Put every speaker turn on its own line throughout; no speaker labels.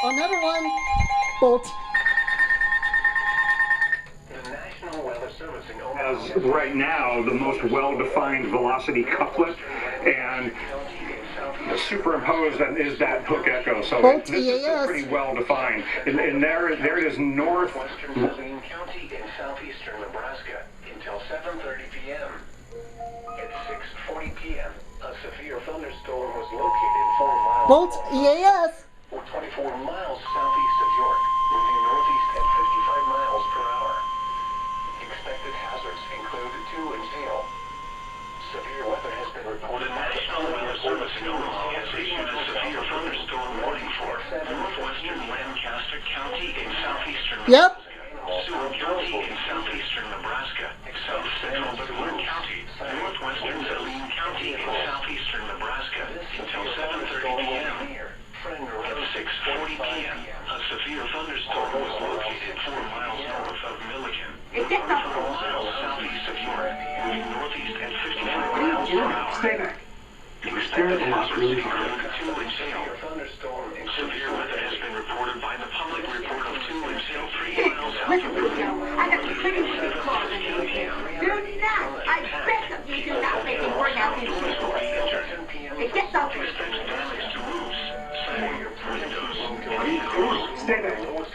Another one. Bolt.
The National Weather Service in
As right now, the most well-defined velocity couplet, and superimposed is that hook echo. So this is still pretty well-defined. And there it is north.
Western Saline County in southeastern Nebraska until 7:30 p.m. At 6:40 p.m., a severe thunderstorm was located 4 miles
Bolt EAS.
or 24 miles southeast of York, moving northeast at 55 miles per hour. Expected hazards include dew and hail. Severe weather has been reported. The National Weather Service in Omaha has issued a severe thunderstorm warning for northwestern Lancaster County in southeastern
Yep.
Seward County in southeastern Nebraska, south central Butler County, northwestern Saline County in southeastern Nebraska until 7:30 p.m. At 6:40 p.m., a severe thunderstorm was located 4 miles north of Milligan, 24 miles southeast of York, moving northeast at 55 miles per hour.
Stay back.
Expected hazards include dew and hail. Severe weather has been reported by the public report of dew and hail 3 miles south of Milligan.
I got the pretty good claws in here. They're nuts. I bet them you do not make them bring out these people. Hey, get the
Expect damage to roofs, siding, windows, vehicles.
Stay back.
This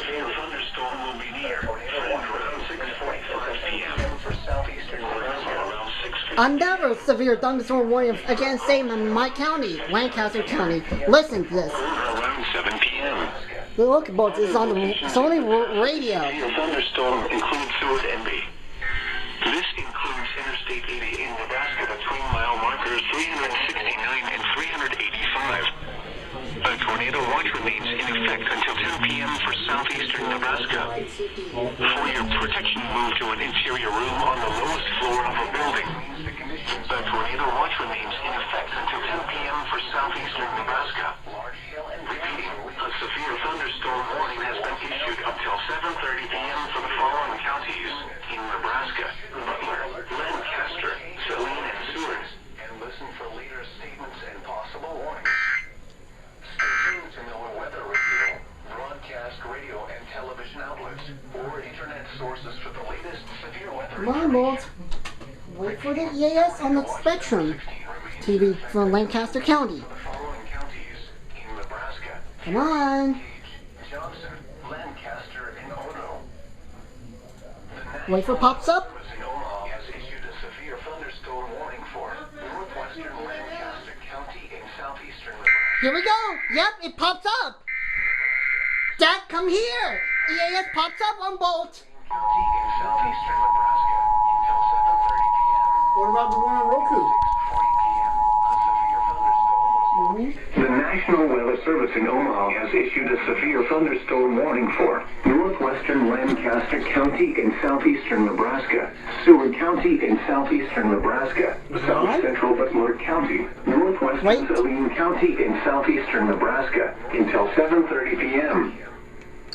severe thunderstorm will be near around 6:45 p.m. for southeastern Nebraska, around 6:50.
Another severe thunderstorm warning again, same in my county, Lancaster County. Listen to this.
Around 7 p.m.
Look, Bolt is on the Sony radio.
Severe thunderstorm includes Seward and B. This includes Interstate 80 in Nebraska between mile markers 369 and 385. A tornado watch remains in effect until 10 p.m. for southeastern Nebraska. For your protection, move to an interior room on the lowest floor of a building. The tornado watch remains in effect until 10 p.m. for southeastern Nebraska. Repeating, a severe thunderstorm warning has been issued until 7:30 p.m. for the following counties in Nebraska: Butler, Lancaster, Saline, and Seward. And listen for later statements and possible warnings. Stay tuned to know weather radio, broadcast radio and television outlets, or internet sources for the latest severe weather.
Come on, Bolt. Wait for the EAS on the Spectrum TV for Lancaster County.
Following counties in Nebraska:
Come on.
Johnson, Lancaster, and Ono.
Wait for pops up.
In Omaha has issued a severe thunderstorm warning for northwestern Lancaster County in southeastern Nebraska.
Here we go. Yep, it pops up. Dad, come here. EAS pops up on Bolt.
County in southeastern Nebraska until 7:30 p.m.
What about the one on Roku?
6:40 p.m. A severe thunderstorm was
The National Weather Service in Omaha has issued a severe thunderstorm warning for northwestern Lancaster County in southeastern Nebraska, Seward County in southeastern Nebraska, south central Butler County, northwestern Saline County in southeastern Nebraska until 7:30 p.m.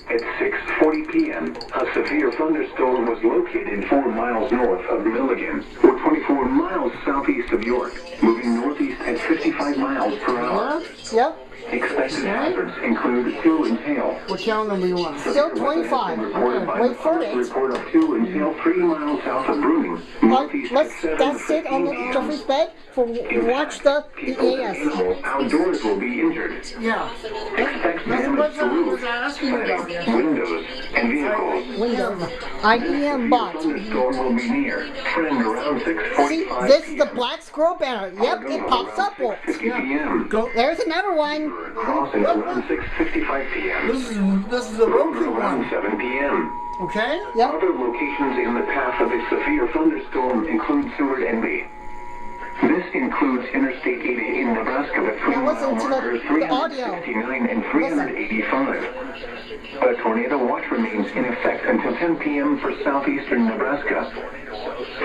At 6:40 p.m., a severe thunderstorm was located 4 miles north of Milligan, or 24 miles southeast of York, moving northeast at 55 miles per hour.
Yep.
Expected hazards include dew and hail.
What channel number you want? Still 25. Okay, wait for it.
Report of dew and hail 3 miles south of Bruning, northeast at 7:15
Let's sit on the Jeffrey's bed for watch the EAS.
Outdoors will be injured.
Yeah.
Expect damage to roofs, siding, windows, and vehicles.
Windows. IEM bot.
Thunderstorm will be near. Trend around
See,
6:45.
this is the black scroll banner. Yep, it pops up.
6:50 p.m.
There's another one.
Crossing around 6:55 p.m.
This is the Roku
Around
one.
7 p.m.
Okay?
Yep.
Other locations in the path of a severe thunderstorm include Seward and B. This includes Interstate 80 in Nebraska between
Now listen
mile
to
markers
the audio.
369 and 385. A tornado watch remains in effect until 10 p.m. for southeastern Nebraska.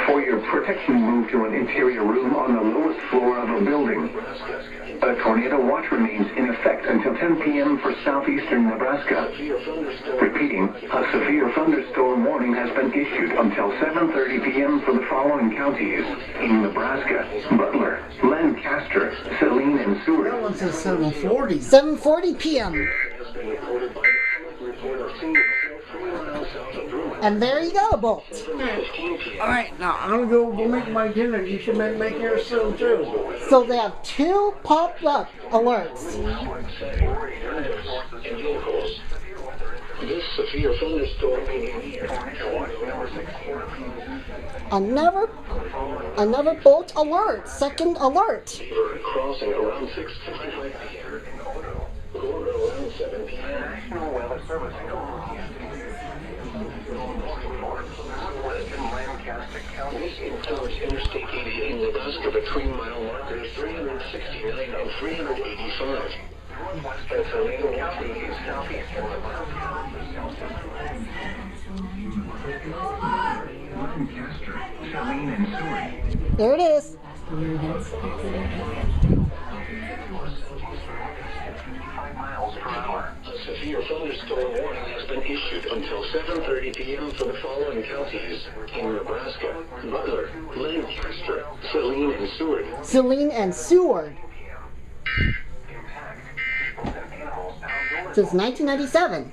For your protection, move to an interior room on the lowest floor of a building. A tornado watch remains in effect until 10 p.m. for southeastern Nebraska. Repeating, a severe thunderstorm warning has been issued until 7:30 p.m. for the following counties in Nebraska: Butler, Lancaster, Saline, and Seward.
That one says 740.
7:40 p.m.
been reported by the report of seeing 3 miles south of Drummond.
And there you go, Bolt.
7:15 p.m.
All right, now I'm gonna go make my dinner. You should make yours soon too.
So they have 2 popped up alerts.
This severe thunderstorm
Another Bolt alert. Second alert.
crossing around 6:55 p.m. Going around 7 p.m.
National Weather Service Western Lancaster County.
This includes Interstate 88 in Nebraska between mile markers 369 and 385.
Northwestern Saline County is southeastern Nebraska. Lancaster, Saline, and Seward.
There it is.
A severe thunderstorm warning has been issued until 7:30 p.m. for the following counties in Nebraska: Butler, Lancaster, Saline, and Seward.
Saline and Seward. Since 1997.